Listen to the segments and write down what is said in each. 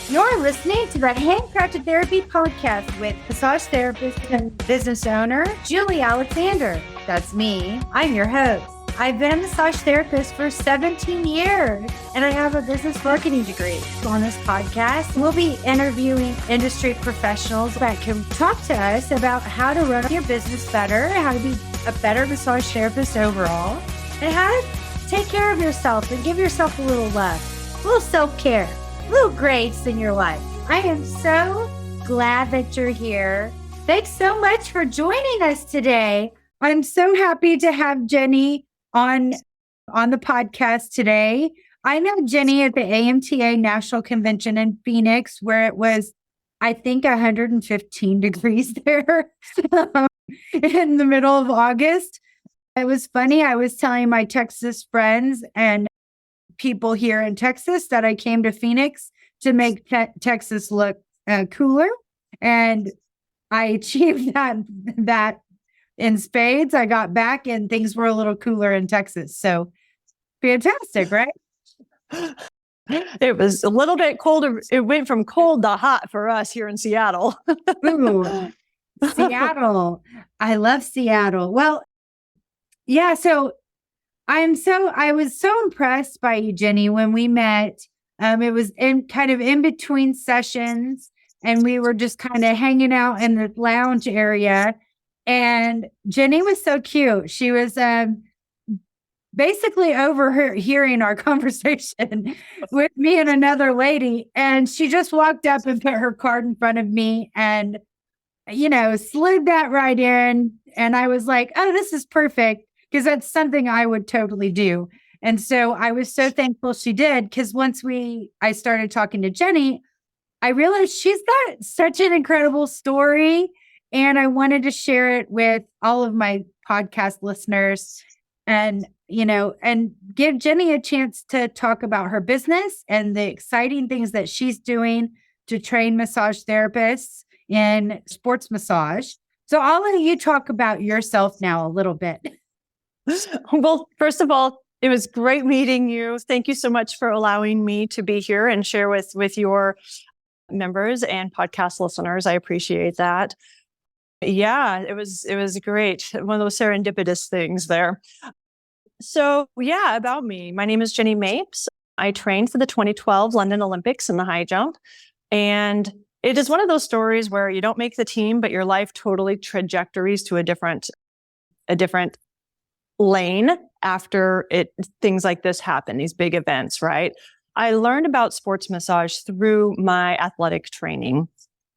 You're listening to the Handcrafted Therapy Podcast with massage therapist and business owner, Julie Alexander. That's me. I'm your host. I've been a massage therapist for 17 years, and I have a business marketing degree. On this podcast, we'll be interviewing industry professionals that can talk to us about how to run your business better, how to be a better massage therapist overall, and how to take care of yourself and give yourself a little love, a little self-care. Little grace in your life. I am so glad that you're here. Thanks so much for joining us today. I'm so happy to have Jenny on the podcast today. I met Jenny at the AMTA National Convention in Phoenix, where it was, I think, 115 degrees there in the middle of August. It was funny. I was telling my Texas friends and people here in Texas that I came to Phoenix to make Texas look cooler, and I achieved that in spades. I got back and things were a little cooler in Texas. So fantastic, right? It was a little bit colder. It went from cold to hot for us here in Seattle. Ooh, Seattle. I love Seattle. Well, yeah. So I was so impressed by you, Jenny, when we met. It was in between sessions, and we were just kind of hanging out in the lounge area. And Jenny was so cute. She was basically overhearing our conversation with me and another lady. And she just walked up and put her card in front of me and, slid that right in. And I was like, oh, this is perfect. Because that's something I would totally do. And so I was so thankful she did, because once I started talking to Jenny, I realized she's got such an incredible story. And I wanted to share it with all of my podcast listeners and give Jenny a chance to talk about her business and the exciting things that she's doing to train massage therapists in sports massage. So I'll let you talk about yourself now a little bit. Well, first of all, it was great meeting you. Thank you so much for allowing me to be here and share with your members and podcast listeners. I appreciate that. Yeah, it was great. One of those serendipitous things there. So yeah, about me. My name is Jenny Mapes. I trained for the 2012 London Olympics in the high jump. And it is one of those stories where you don't make the team, but your life totally trajectories to a different lane after things like this happen, these big events, right? I learned about sports massage through my athletic training.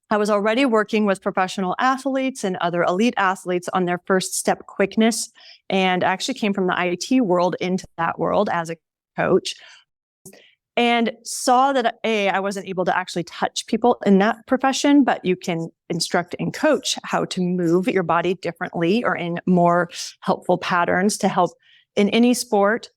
I was already working with professional athletes and other elite athletes on their first step quickness, and actually came from the IT world into that world as a coach, and saw that I wasn't able to actually touch people in that profession, but you can instruct and coach how to move your body differently or in more helpful patterns to help in any sport.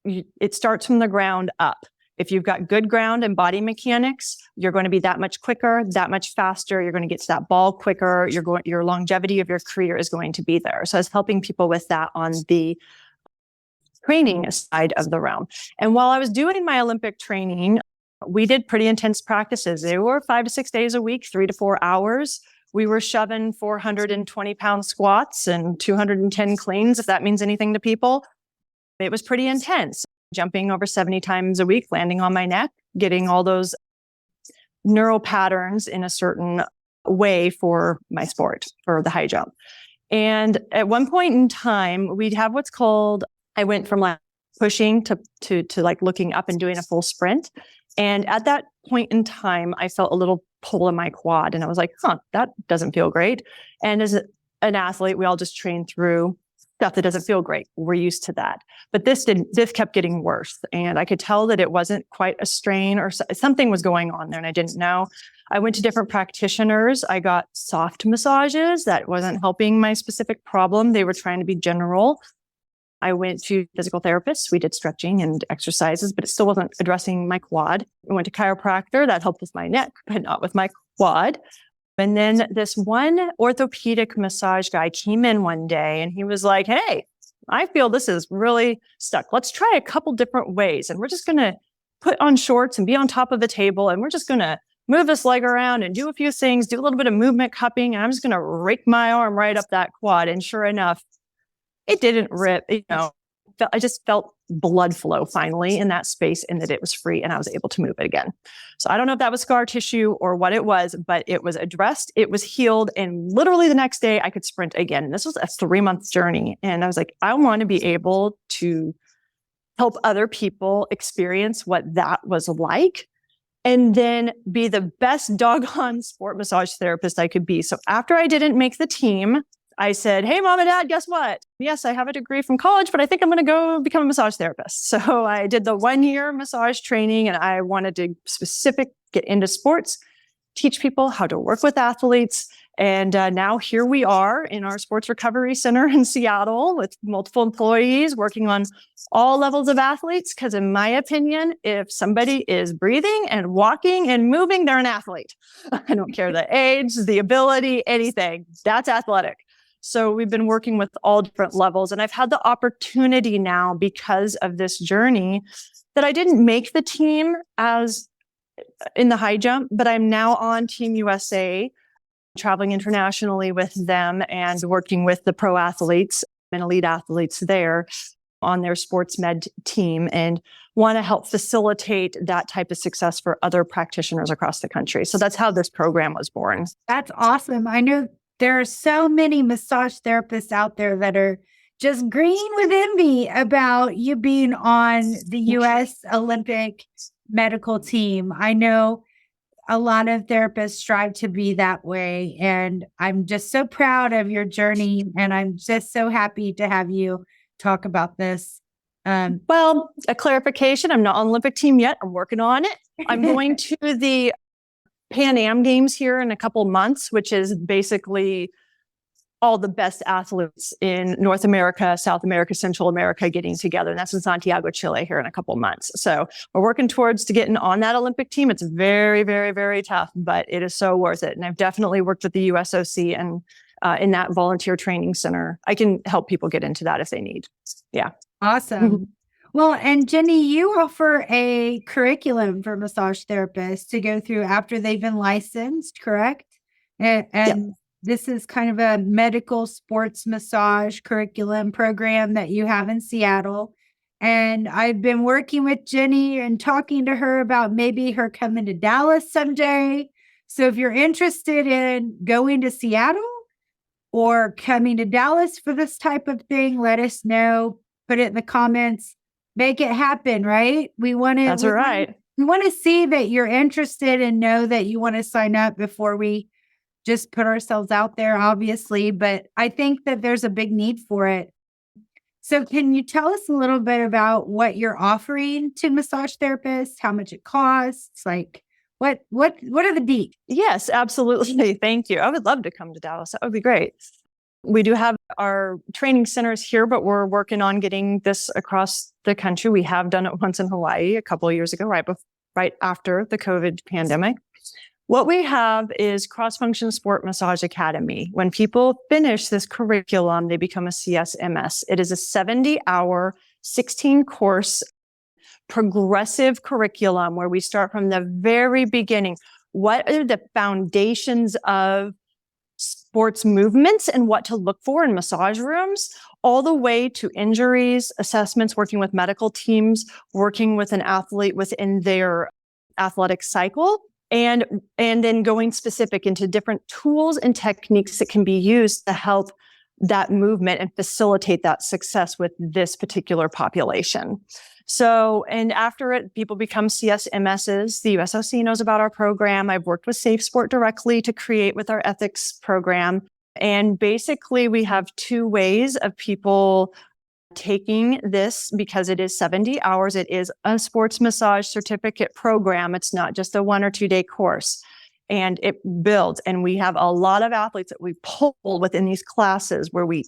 It starts from the ground up. If you've got good ground and body mechanics, you're going to be that much quicker, that much faster. You're going to get to that ball quicker. Your longevity of your career is going to be there. So I was helping people with that on the training side of the realm. And while I was doing my Olympic training, we did pretty intense practices. They were 5 to 6 days a week, 3 to 4 hours. We were shoving 420-pound squats and 210 cleans, if that means anything to people. It was pretty intense. Jumping over 70 times a week, landing on my neck, getting all those neural patterns in a certain way for my sport, for the high jump. And at one point in time, we'd have what's called, I went from like pushing to like looking up and doing a full sprint. And at that point in time, I felt a little pull in my quad, and I was like, that doesn't feel great. And as an athlete, we all just train through stuff that doesn't feel great. We're used to that. But this kept getting worse. And I could tell that it wasn't quite a strain, or something was going on there and I didn't know. I went to different practitioners. I got soft massages that wasn't helping my specific problem. They were trying to be general. I went to physical therapists. We did stretching and exercises, but it still wasn't addressing my quad. I went to chiropractor. That helped with my neck, but not with my quad. And then this one orthopedic massage guy came in one day and he was like, hey, I feel this is really stuck. Let's try a couple different ways. And we're just going to put on shorts and be on top of the table. And we're just going to move this leg around and do a few things, do a little bit of movement cupping. And I'm just going to rake my arm right up that quad. And sure enough, it didn't rip, I just felt blood flow finally in that space and that it was free and I was able to move it again. So I don't know if that was scar tissue or what it was, but it was addressed, it was healed. And literally the next day I could sprint again. And this was a 3-month journey. And I was like, I want to be able to help other people experience what that was like and then be the best doggone sport massage therapist I could be. So after I didn't make the team, I said, hey, mom and dad, guess what? Yes, I have a degree from college, but I think I'm going to go become a massage therapist. So I did the 1-year massage training and I wanted to get into sports, teach people how to work with athletes. And now here we are in our sports recovery center in Seattle with multiple employees working on all levels of athletes. Because in my opinion, if somebody is breathing and walking and moving, they're an athlete. I don't care the age, the ability, anything. That's athletic. So we've been working with all different levels. And I've had the opportunity now because of this journey that I didn't make the team as in the high jump, but I'm now on Team USA, traveling internationally with them and working with the pro athletes and elite athletes there on their sports med team and want to help facilitate that type of success for other practitioners across the country. So that's how this program was born. That's awesome. I know there are so many massage therapists out there that are just green with envy about you being on the U.S. Olympic medical team. I know a lot of therapists strive to be that way. And I'm just so proud of your journey. And I'm just so happy to have you talk about this. Well, a clarification, I'm not on the Olympic team yet. I'm working on it. I'm going to the Pan Am Games here in a couple of months, which is basically all the best athletes in North America, South America, Central America getting together. And that's in Santiago, Chile here in a couple of months. So we're working towards to getting on that Olympic team. It's very, very, very tough, but it is so worth it. And I've definitely worked with the USOC and in that volunteer training center. I can help people get into that if they need. Yeah. Awesome. Well, and Jenny, you offer a curriculum for massage therapists to go through after they've been licensed, correct? And Yep. This is kind of a medical sports massage curriculum program that you have in Seattle. And I've been working with Jenny and talking to her about maybe her coming to Dallas someday. So if you're interested in going to Seattle or coming to Dallas for this type of thing, let us know. Put it in the comments. Make it happen, right? We want to. That's right. We want to see that you're interested and know that you want to sign up before we just put ourselves out there, obviously. But I think that there's a big need for it. So can you tell us a little bit about what you're offering to massage therapists, how much it costs? Like what are the deets? Yes, absolutely. Thank you. I would love to come to Dallas. That would be great. We do have our training centers here, but we're working on getting this across the country. We have done it once in Hawaii a couple of years ago, right after the COVID pandemic. What we have is CrossFunction Sports Massage Academy. When people finish this curriculum, they become a CSMS. It is a 70-hour, 16-course progressive curriculum where we start from the very beginning. What are the foundations of sports movements and what to look for in massage rooms, all the way to injuries, assessments, working with medical teams, working with an athlete within their athletic cycle, and then going specific into different tools and techniques that can be used to help that movement and facilitate that success with this particular population. So, and after it, people become CSMSs. The USOC knows about our program. I've worked with Safe Sport directly to create with our ethics program. And basically, we have 2 ways of people taking this because it is 70 hours. It is a sports massage certificate program. It's not just a 1 or 2 day course. And it builds. And we have a lot of athletes that we pull within these classes where we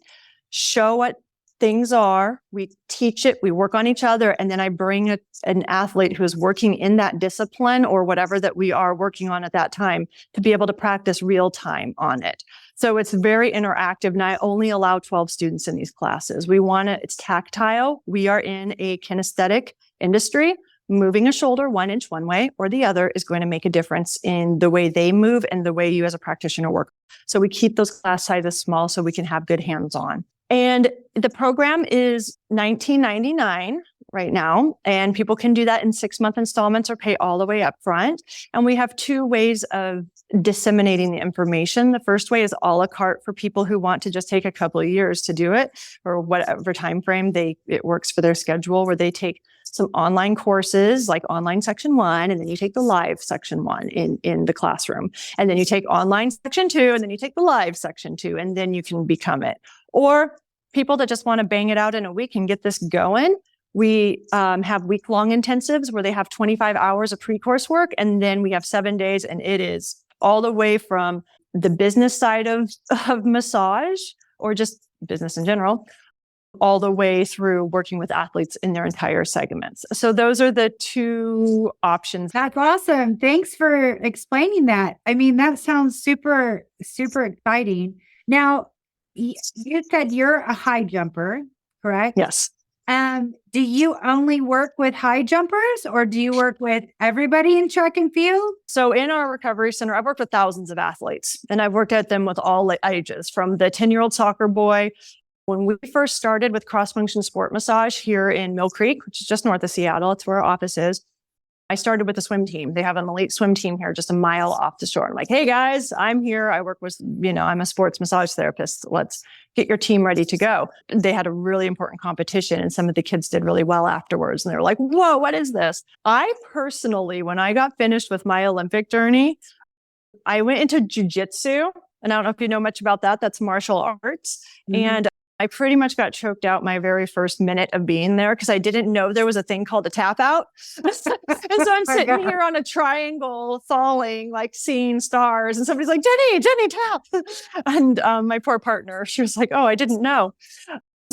show what things are, we teach it, we work on each other, and then I bring an athlete who's working in that discipline or whatever that we are working on at that time to be able to practice real time on it. So it's very interactive, and I only allow 12 students in these classes. It's tactile. We are in a kinesthetic industry. moving a shoulder 1 inch one way or the other is going to make a difference in the way they move and the way you as a practitioner work. So we keep those class sizes small so we can have good hands-on. And the program is $19.99 right now, and people can do that in 6-month installments or pay all the way up front. And we have 2 ways of disseminating the information. The first way is a la carte for people who want to just take a couple of years to do it, or whatever time frame it works for their schedule, where they take some online courses like online section 1, and then you take the live section 1 in the classroom. And then you take online section 2, and then you take the live section 2, and then you can become it. Or people that just want to bang it out in a week and get this going. We have week-long intensives where they have 25 hours of pre-course work, and then we have 7 days, and it is all the way from the business side of massage, or just business in general, all the way through working with athletes in their entire segments. So those are the 2 options. That's awesome. Thanks for explaining that. I mean, that sounds super, super exciting. Now, you said you're a high jumper, correct? Yes. Do you only work with high jumpers, or do you work with everybody in track and field? So in our recovery center, I've worked with thousands of athletes, and I've worked at them with all ages, from the 10-year-old soccer boy. When we first started with CrossFunction Sports Massage here in Mill Creek, which is just north of Seattle, it's where our office is, I started with a swim team. They have an elite swim team here just a mile off the shore. I'm like, hey guys, I'm here. I work with, I'm a sports massage therapist. Let's get your team ready to go. They had a really important competition, and some of the kids did really well afterwards. And they were like, whoa, what is this? I personally, when I got finished with my Olympic journey, I went into jujitsu. And I don't know if you know much about that. That's martial arts. Mm-hmm. And I pretty much got choked out my very first minute of being there because I didn't know there was a thing called a tap out. And so I'm sitting here on a triangle, falling, like seeing stars. And somebody's like, Jenny, tap. And my poor partner, she was like, oh, I didn't know.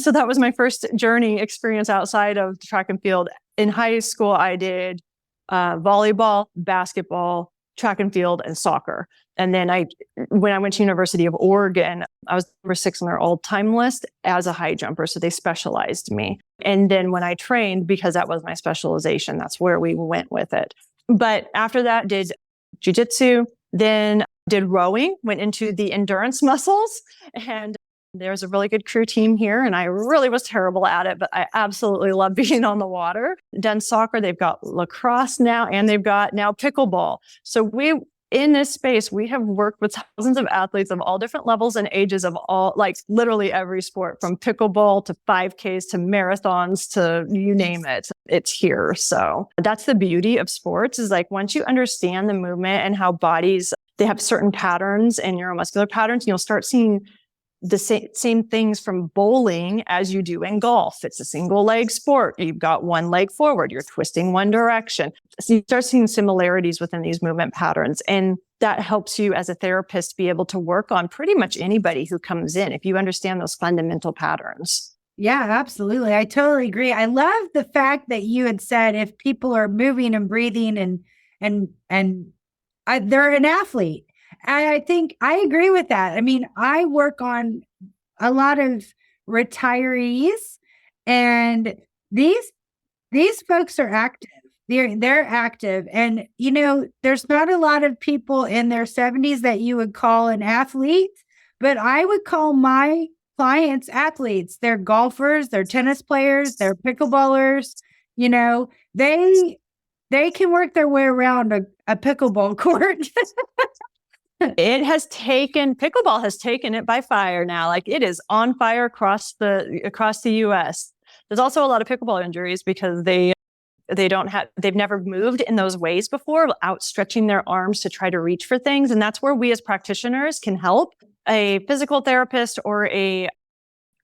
So that was my first journey experience outside of track and field. In high school, I did volleyball, basketball, track and field, and soccer. And then when I went to University of Oregon, I was number 6 on their all-time list as a high jumper. So they specialized me. And then when I trained, because that was my specialization, that's where we went with it. But after that, did jiu-jitsu, then did rowing, went into the endurance muscles. And there's a really good crew team here. And I really was terrible at it, but I absolutely love being on the water. Done soccer. They've got lacrosse now, and they've got now pickleball. So in this space, we have worked with thousands of athletes of all different levels and ages of all, like literally every sport, from pickleball to 5Ks to marathons to you name it. It's here. So that's the beauty of sports, is like once you understand the movement and how bodies, they have certain patterns and neuromuscular patterns, you'll start seeing the same things from bowling as you do in golf. It's a single leg sport. You've got one leg forward. You're twisting one direction. So you start seeing similarities within these movement patterns. And that helps you as a therapist be able to work on pretty much anybody who comes in if you understand those fundamental patterns. Yeah, absolutely. I totally agree. I love the fact that you had said if people are moving and breathing and they're an athlete. I think I agree with that. I mean, I work on a lot of retirees, and these folks are active. They're active. And, there's not a lot of people in their 70s that you would call an athlete, but I would call my clients athletes. They're golfers, they're tennis players, they're pickleballers. They can work their way around a pickleball court. Pickleball has taken it by fire now. Like, it is on fire across the US. There's also a lot of pickleball injuries because they've never moved in those ways before, outstretching their arms to try to reach for things. And that's where we as practitioners can help. A physical therapist or a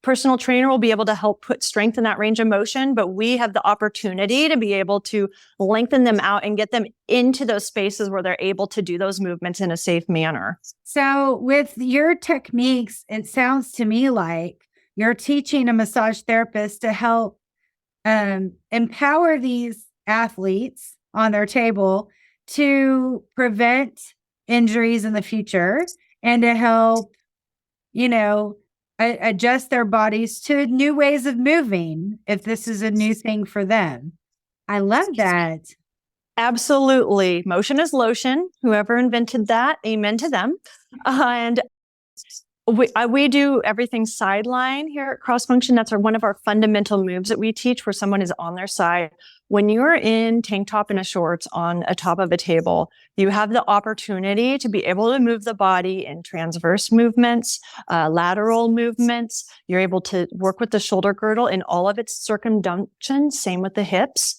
personal trainer will be able to help put strength in that range of motion, but we have the opportunity to be able to lengthen them out and get them into those spaces where they're able to do those movements in a safe manner. So with your techniques, it sounds to me like you're teaching a massage therapist to help empower these athletes on their table to prevent injuries in the future and to help, adjust their bodies to new ways of moving if this is a new thing for them. I love that. Absolutely. Motion is lotion. Whoever invented that, amen to them. And we do everything sideline here at CrossFunction. That's one of our fundamental moves that we teach, where someone is on their side. When you're in tank top and a shorts on a top of a table, you have the opportunity to be able to move the body in transverse movements, lateral movements. You're able to work with the shoulder girdle in all of its circumduction. Same with the hips.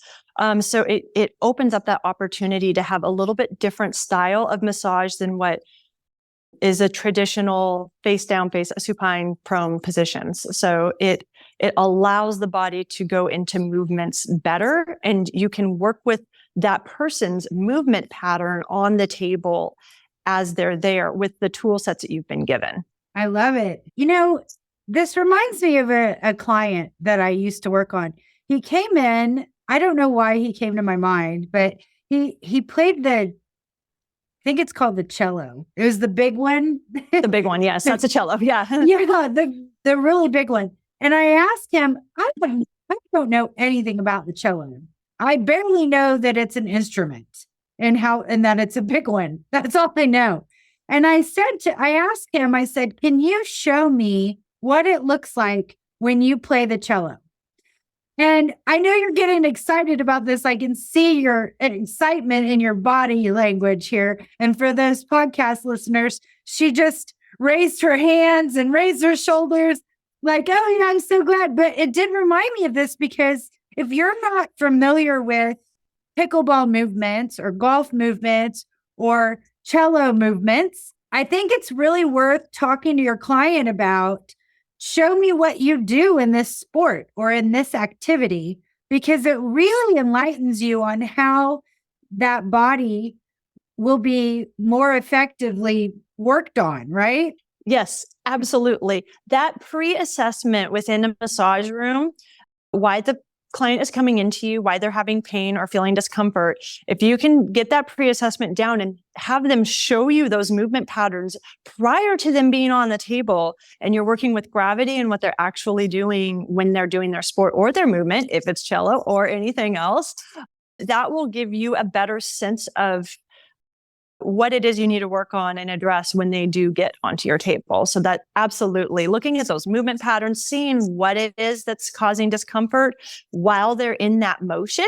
So it opens up that opportunity to have a little bit different style of massage than what is a traditional face down, face supine, prone positions. So it allows the body to go into movements better, and you can work with that person's movement pattern on the table as they're there with the tool sets that you've been given. I love it. This reminds me of a client that I used to work on. He came in, I don't know why he came to my mind, but he played I think it's called the cello. It was the big one. The big one, yes. That's a cello, yeah. Yeah, the really big one. And I asked him, I don't know anything about the cello. I barely know that it's an instrument and that it's a big one. That's all I know. And I asked him, I said, can you show me what it looks like when you play the cello? And I know you're getting excited about this. I can see your excitement in your body language here. And for those podcast listeners, she just raised her hands and raised her shoulders like, oh yeah, I'm so glad. But it did remind me of this, because if you're not familiar with pickleball movements or golf movements or cello movements, I think it's really worth talking to your client about. Show me what you do in this sport or in this activity, because it really enlightens you on how that body will be more effectively worked on, right? Yes, absolutely. That pre-assessment within a massage room, why the client is coming into you, why they're having pain or feeling discomfort, if you can get that pre-assessment down and have them show you those movement patterns prior to them being on the table, and you're working with gravity and what they're actually doing when they're doing their sport or their movement, if it's cello or anything else, that will give you a better sense of what it is you need to work on and address when they do get onto your table. So that absolutely looking at those movement patterns, seeing what it is that's causing discomfort while they're in that motion.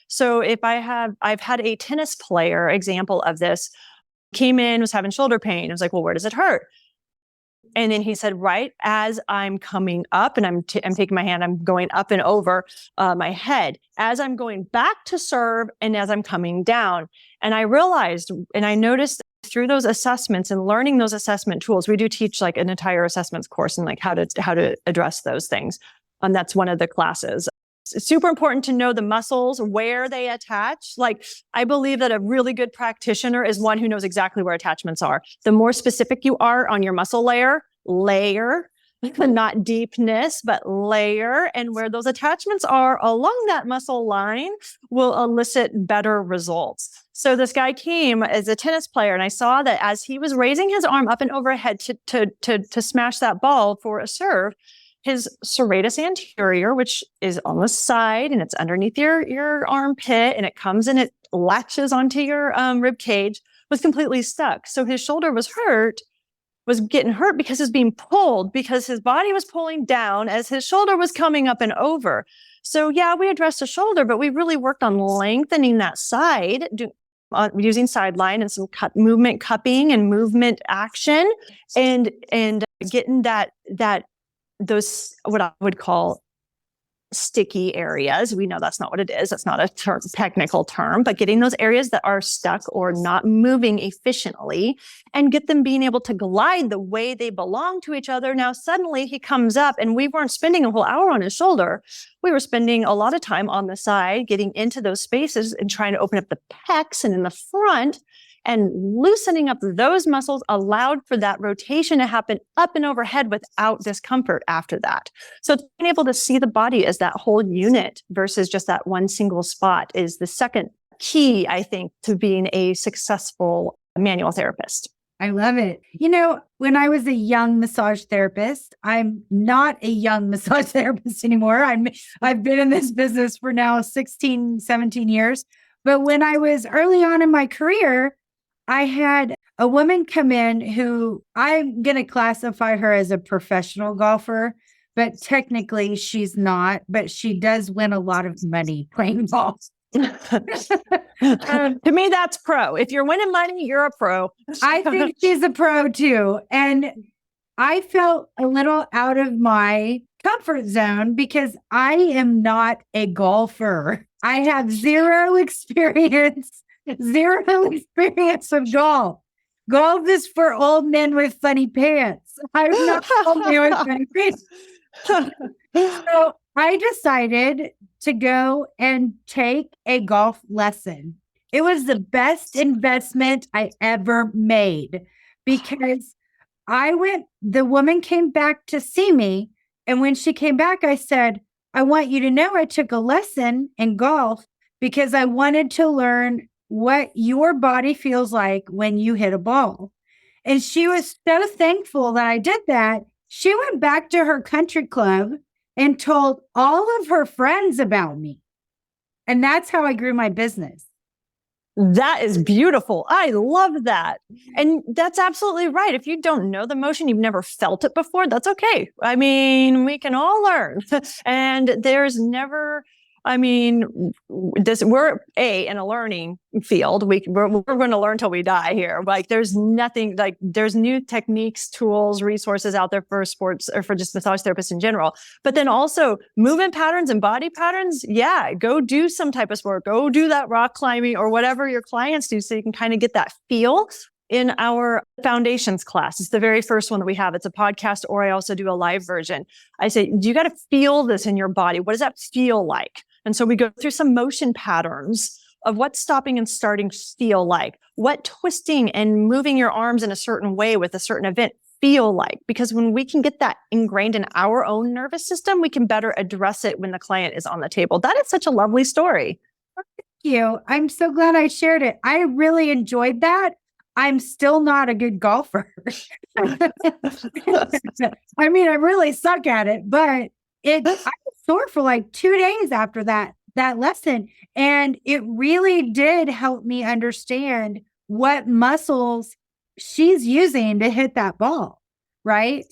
So if I've had a tennis player example of this, came in, was having shoulder pain. I was like, well, where does it hurt? And then he said, right as I'm coming up and I'm taking my hand, I'm going up and over my head as I'm going back to serve and as I'm coming down. And I realized, and I noticed through those assessments and learning those assessment tools, we do teach like an entire assessments course and like how to address those things. And that's one of the classes. It's super important to know the muscles, where they attach. Like, I believe that a really good practitioner is one who knows exactly where attachments are. The more specific you are on your muscle layer, not deepness, but layer, and where those attachments are along that muscle line will elicit better results. So this guy came as a tennis player, and I saw that as he was raising his arm up and overhead to smash that ball for a serve, his serratus anterior, which is on the side and it's underneath your armpit, and it comes and it latches onto your rib cage, was completely stuck. So his shoulder was getting hurt because it was being pulled, because his body was pulling down as his shoulder was coming up and over. So yeah, we addressed the shoulder, but we really worked on lengthening that side, using sideline and some movement cupping and movement action, and getting those, what I would call sticky areas. We know that's not what it is. That's not a technical term, but getting those areas that are stuck or not moving efficiently and get them being able to glide the way they belong to each other. Now, suddenly he comes up and we weren't spending a whole hour on his shoulder. We were spending a lot of time on the side, getting into those spaces and trying to open up the pecs and in the front. And loosening up those muscles allowed for that rotation to happen up and overhead without discomfort after that. So being able to see the body as that whole unit versus just that one single spot is the second key, I think, to being a successful manual therapist. I love it. When I was a young massage therapist, I'm not a young massage therapist anymore. I've been in this business for now 16, 17 years. But when I was early on in my career, I had a woman come in who I'm going to classify her as a professional golfer, but technically she's not, but she does win a lot of money playing golf. To me, that's pro. If you're winning money, you're a pro. I think she's a pro too. And I felt a little out of my comfort zone because I am not a golfer. I have zero experience of golf. Golf is for old men with funny pants. I'm not old man with funny pants. So I decided to go and take a golf lesson. It was the best investment I ever made because the woman came back to see me. And when she came back, I said, I want you to know I took a lesson in golf because I wanted to learn what your body feels like when you hit a ball. And she was so thankful that I did that. She went back to her country club and told all of her friends about me. And that's how I grew my business. That is beautiful. I love that. And that's absolutely right. If you don't know the motion, you've never felt it before, that's okay. I mean, we can all learn. And there's never, we're in a learning field. We're going to learn till we die here. Like there's nothing, like there's new techniques, tools, resources out there for sports or for just massage therapists in general. But then also movement patterns and body patterns. Yeah. Go do some type of sport, go do that rock climbing or whatever your clients do. So you can kind of get that feel. In our foundations class, it's the very first one that we have. It's a podcast, or I also do a live version. I say, you got to feel this in your body. What does that feel like? And so we go through some motion patterns of what stopping and starting feel like, what twisting and moving your arms in a certain way with a certain event feel like. Because when we can get that ingrained in our own nervous system, we can better address it when the client is on the table. That is such a lovely story. Thank you. I'm so glad I shared it. I really enjoyed that. I'm still not a good golfer. I really suck at it, but I was sore for like 2 days after that lesson. And it really did help me understand what muscles she's using to hit that ball. Right.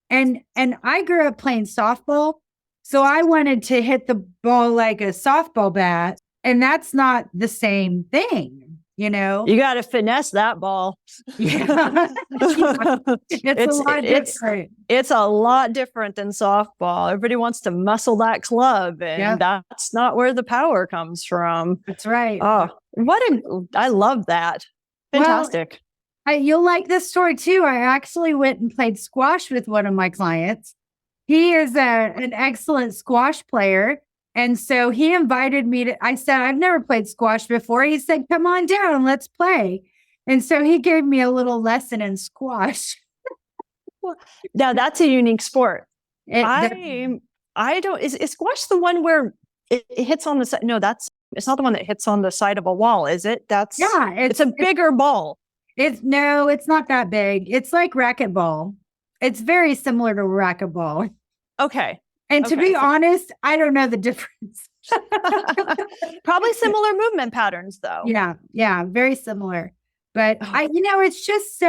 And I grew up playing softball. So I wanted to hit the ball like a softball bat. And that's not the same thing. You got to finesse that ball. Yeah. It's a lot different than softball. Everybody wants to muscle that club, and that's not where the power comes from. That's right. Oh, I love that. Fantastic. Well, you'll like this story too. I actually went and played squash with one of my clients. He is an excellent squash player. And so he invited me I said, I've never played squash before. He said, come on down, let's play. And so he gave me a little lesson in squash. Now that's a unique sport. Is squash the one where it hits on the side? No, it's not the one that hits on the side of a wall, is it? It's a bigger ball. It's not that big. It's like racquetball. It's very similar to racquetball. Okay. And to be honest, I don't know the difference. Probably similar movement patterns though. Yeah, very similar. But it's just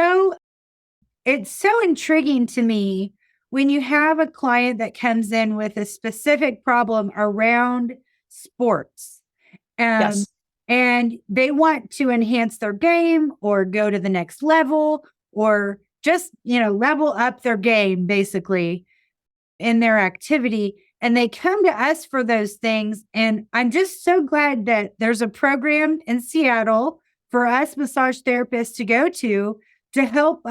it's so intriguing to me when you have a client that comes in with a specific problem around sports. Yes. And they want to enhance their game or go to the next level or just, level up their game basically in their activity, and they come to us for those things. And I'm just so glad that there's a program in Seattle for us massage therapists to go to help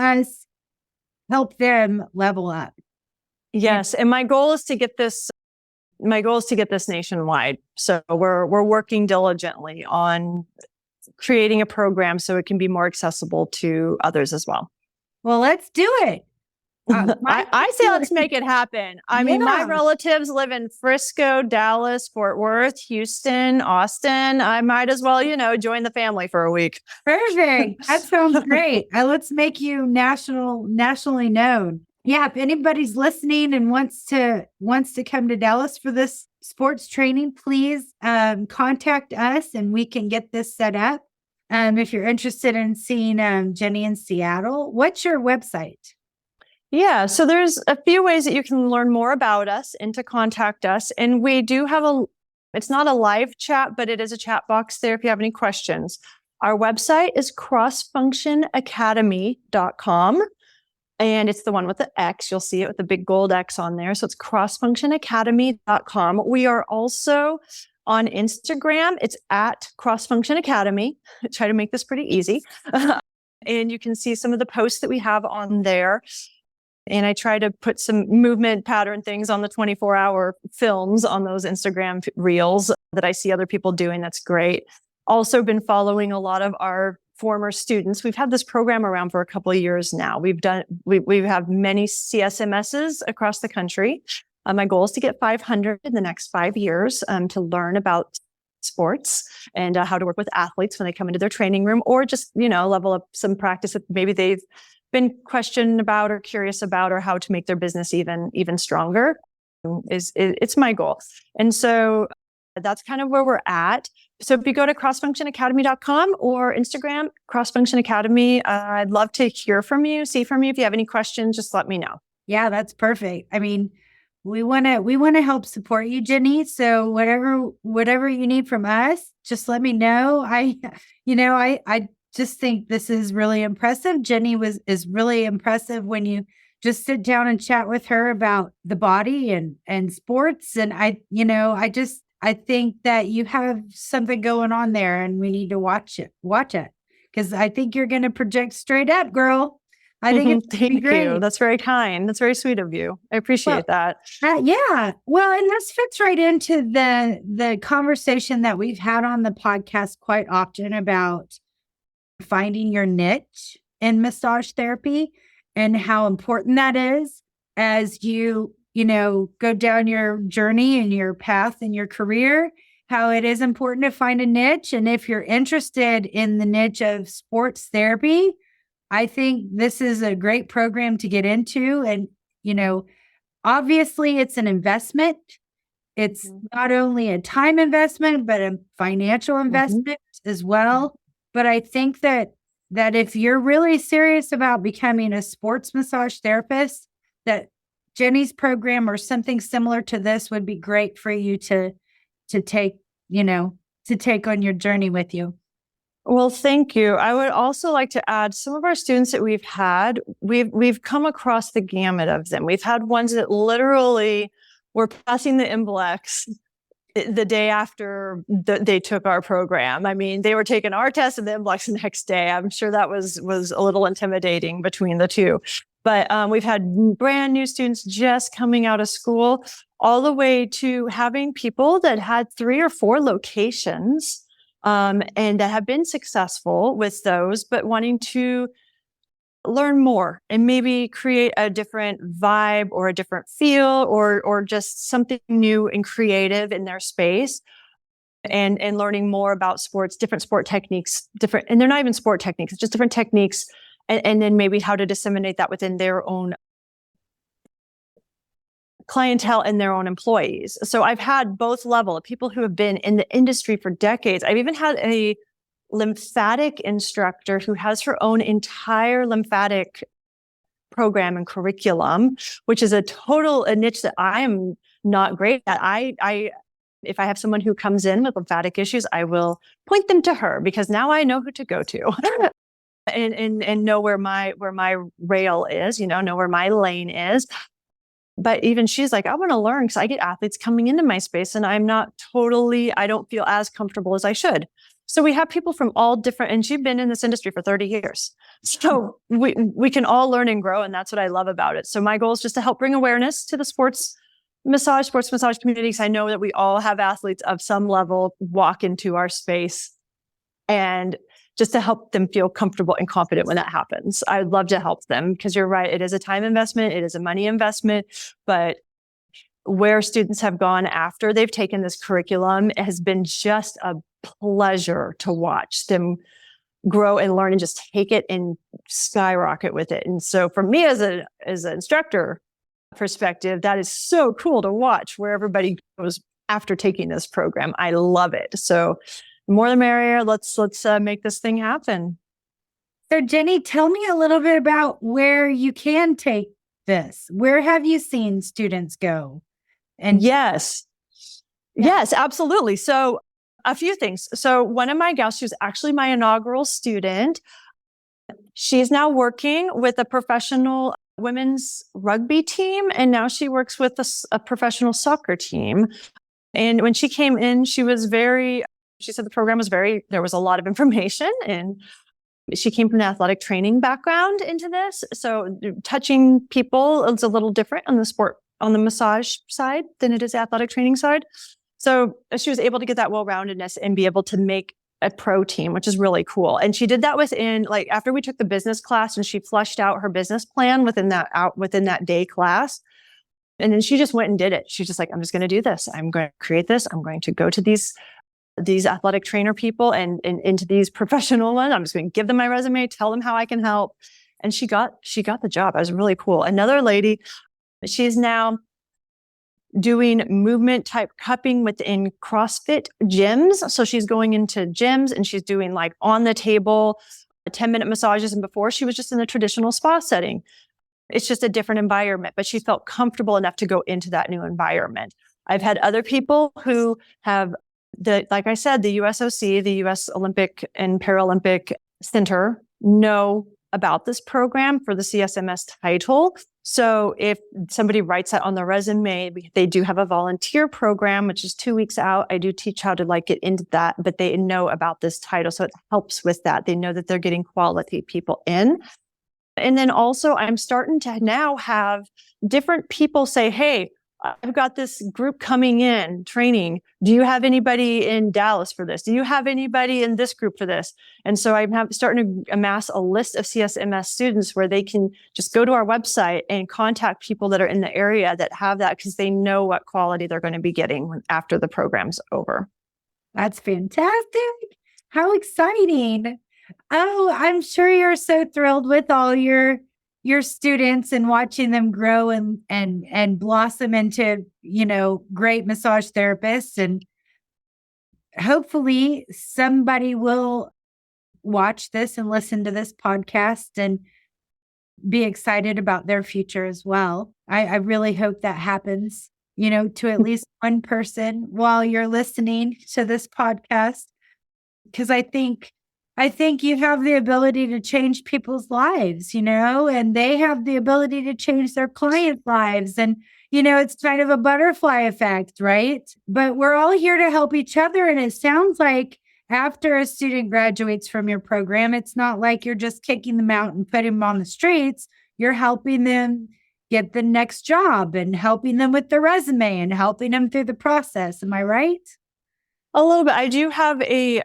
them level up. Yes. And my goal is to get this nationwide. So we're working diligently on creating a program so it can be more accessible to others as well. Well, let's do it. I say let's make it happen. I mean, my relatives live in Frisco, Dallas, Fort Worth, Houston, Austin. I might as well, join the family for a week. Perfect. That sounds great. Let's make you nationally known. Yeah, if anybody's listening and wants to come to Dallas for this sports training, please contact us and we can get this set up. If you're interested in seeing Jenny in Seattle, what's your website? Yeah, so there's a few ways that you can learn more about us and to contact us. And we do have it's not a live chat, but it is a chat box there if you have any questions. Our website is crossfunctionacademy.com. And it's the one with the X. You'll see it with the big gold X on there. So it's crossfunctionacademy.com. We are also on Instagram. It's at CrossFunction Academy. I try to make this pretty easy. And you can see some of the posts that we have on there. And I try to put some movement pattern things on the 24-hour films on those Instagram reels that I see other people doing. That's great. Also been following a lot of our former students. We've had this program around for a couple of years now. We have many CSMSs across the country. My goal is to get 500 in the next 5 years to learn about sports and how to work with athletes when they come into their training room, or just, level up some practice that maybe they've been questioned about or curious about, or how to make their business even stronger. It's my goal. And so that's kind of where we're at. So if you go to crossfunctionacademy.com or Instagram, CrossFunction Academy, I'd love to hear from you, see from you. If you have any questions, just let me know. Yeah, that's perfect. I mean, we want to help support you, Jenny. So whatever you need from us, just let me know. I just think this is really impressive. Jenny is really impressive when you just sit down and chat with her about the body and sports. And I think that you have something going on there and we need to watch it because I think you're going to project straight up, girl. I think it's Thank great. you. That's very kind. That's very sweet of you. I appreciate that. Yeah. Well, and this fits right into the conversation that we've had on the podcast quite often about finding your niche in massage therapy and how important that is as you go down your journey and your path in your career, how it is important to find a niche. And if you're interested in the niche of sports therapy, I think this is a great program to get into. And, obviously it's an investment. It's not only a time investment, but a financial investment as well. But I think that if you're really serious about becoming a sports massage therapist, that Jenny's program or something similar to this would be great for you to take on your journey with you. Well, thank you. I would also like to add some of our students that we've had, we've come across the gamut of them. We've had ones that literally were passing the MBLEX the day after they took our program. I mean, they were taking our test and the MBLEX the next day. I'm sure that was a little intimidating between the two. But we've had brand new students just coming out of school, all the way to having people that had 3 or 4 locations and that have been successful with those, but wanting to learn more and maybe create a different vibe or a different feel or just something new and creative in their space. And learning more about sports, different sport techniques, and they're not even sport techniques, it's just different techniques. And then maybe how to disseminate that within their own clientele and their own employees. So I've had both level of people who have been in the industry for decades. I've even had a lymphatic instructor who has her own entire lymphatic program and curriculum, which is a niche that I am not great at. If I have someone who comes in with lymphatic issues, I will point them to her because now I know who to go to. And know where my rail is, know where my lane is. But even she's like, I want to learn because I get athletes coming into my space and I don't feel as comfortable as I should. So we have people from all different, and she's been in this industry for 30 years. So we can all learn and grow. And that's what I love about it. So my goal is just to help bring awareness to the sports massage communities. I know that we all have athletes of some level walk into our space and just to help them feel comfortable and confident when that happens. I'd love to help them because you're right. It is a time investment. It is a money investment, but where students have gone after they've taken this curriculum, it has been just a pleasure to watch them grow and learn and just take it and skyrocket with it. And so for me as an instructor perspective, that is so cool to watch where everybody goes after taking this program. I love it. So the more the merrier. Let's make this thing happen. So Jenny, tell me a little bit about where you can take this. Where have you seen students go? And yes, absolutely. So a few things. So one of my gals, she was actually my inaugural student. She's now working with a professional women's rugby team, and now she works with a professional soccer team. And when she came in, she said the program was there was a lot of information, and she came from an athletic training background into this. So touching people is a little different on the massage side than it is athletic training side. So she was able to get that well-roundedness and be able to make a pro team, which is really cool. And she did that after we took the business class, and she fleshed out her business plan within that day class. And then she just went and did it. She's just like, I'm just going to do this. I'm going to create this. I'm going to go to these athletic trainer people and into these professional ones. I'm just going to give them my resume, tell them how I can help. And she got the job. It was really cool. Another lady, she's now doing movement type cupping within CrossFit gyms. So she's going into gyms and she's doing like on the table 10-minute massages. And before, she was just in a traditional spa setting. It's just a different environment, but she felt comfortable enough to go into that new environment. I've had other people who have like I said, the USOC, the US Olympic and Paralympic Center, know about this program for the CSMS title. So if somebody writes that on their resume, they do have a volunteer program, which is 2 weeks out. I do teach how to get into that, but they know about this title. So it helps with that. They know that they're getting quality people in. And then also I'm starting to now have different people say, hey, I've got this group coming in training. Do you have anybody in Dallas for this? Do you have anybody in this group for this? And so I'm starting to amass a list of CSMS students where they can just go to our website and contact people that are in the area that have that, because they know what quality they're going to be getting after the program's over. That's fantastic. How exciting. Oh, I'm sure you're so thrilled with all your students and watching them grow and blossom into, great massage therapists. And hopefully somebody will watch this and listen to this podcast and be excited about their future as well. I really hope that happens, to at least one person while you're listening to this podcast, because I think you have the ability to change people's lives, and they have the ability to change their clients' lives. And, it's kind of a butterfly effect, right? But we're all here to help each other. And it sounds like after a student graduates from your program, it's not like you're just kicking them out and putting them on the streets. You're helping them get the next job and helping them with their resume and helping them through the process. Am I right? A little bit. I do have a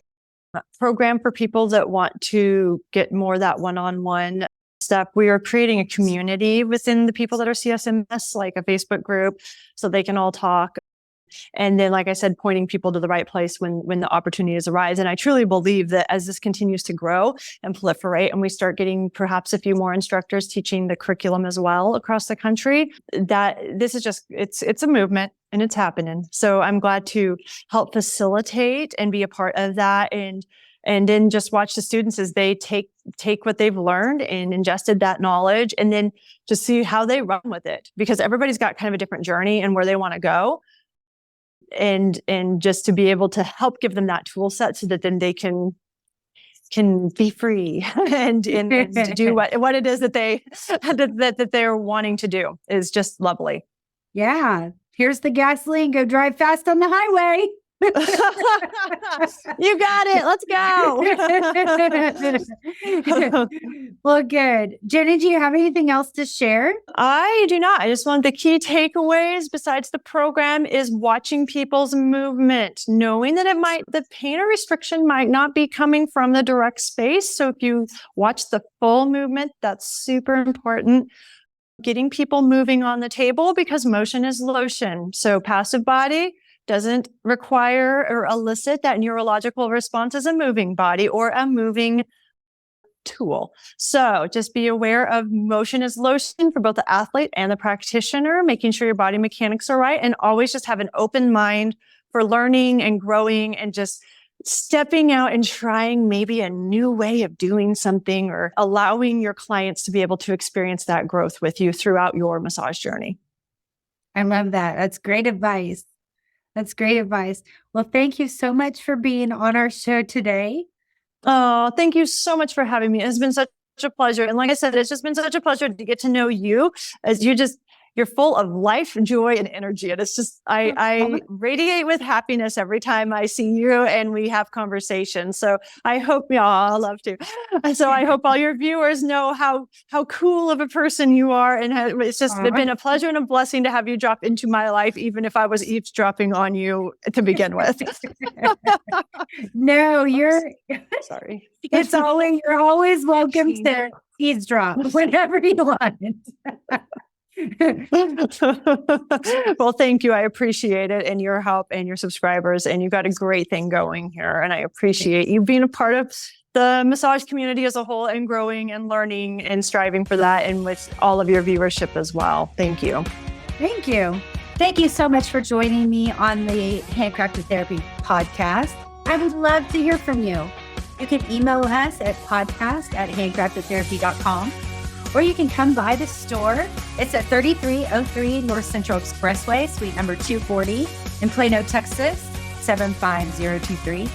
program for people that want to get more of that one-on-one stuff. We are creating a community within the people that are CSMS, like a Facebook group, so they can all talk. And then, like I said, pointing people to the right place when the opportunities arise. And I truly believe that as this continues to grow and proliferate, and we start getting perhaps a few more instructors teaching the curriculum as well across the country, that this is just, it's a movement and it's happening. So I'm glad to help facilitate and be a part of that. And then just watch the students as they take what they've learned and ingested that knowledge, and then just see how they run with it, because everybody's got kind of a different journey and where they want to go. And just to be able to help give them that tool set so that then they can be free and to do what it is that that they're wanting to do is just lovely. Yeah. Here's the gasoline. Go drive fast on the highway. You got it. Let's go. Well, good. Jenny, do you have anything else to share? I do not. I just want the key takeaways besides the program is watching people's movement, knowing that the pain or restriction might not be coming from the direct space. So if you watch the full movement, that's super important. Getting people moving on the table because motion is lotion. So passive body doesn't require or elicit that neurological response as a moving body or a moving tool. So just be aware of motion is lotion for both the athlete and the practitioner, making sure your body mechanics are right, and always just have an open mind for learning and growing and just stepping out and trying maybe a new way of doing something or allowing your clients to be able to experience that growth with you throughout your massage journey. I love that. That's great advice. That's great advice. Well, thank you so much for being on our show today. Oh, thank you so much for having me. It's been such a pleasure. And like I said, it's just been such a pleasure to get to know you as you're full of life, joy, and energy. And it's just, I radiate with happiness every time I see you and we have conversations. So I hope y'all love to. So I hope all your viewers know how cool of a person you are. And it's just been a pleasure and a blessing to have you drop into my life, even if I was eavesdropping on you to begin with. No, you're sorry. You're always welcome to eavesdrop whenever you want. Well, thank you. I appreciate it and your help and your subscribers. And you've got a great thing going here. And I appreciate you being a part of the massage community as a whole and growing and learning and striving for that. And with all of your viewership as well. Thank you. Thank you. Thank you so much for joining me on the Handcrafted Therapy Podcast. I would love to hear from you. You can email us at podcast@handcraftedtherapy.com. Or you can come by the store. It's at 3303 North Central Expressway, suite number 240 in Plano, Texas, 75023.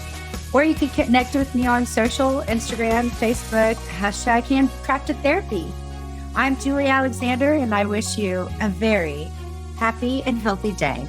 Or you can connect with me on social, Instagram, Facebook, #Handcrafted Therapy. I'm Julie Alexander, and I wish you a very happy and healthy day.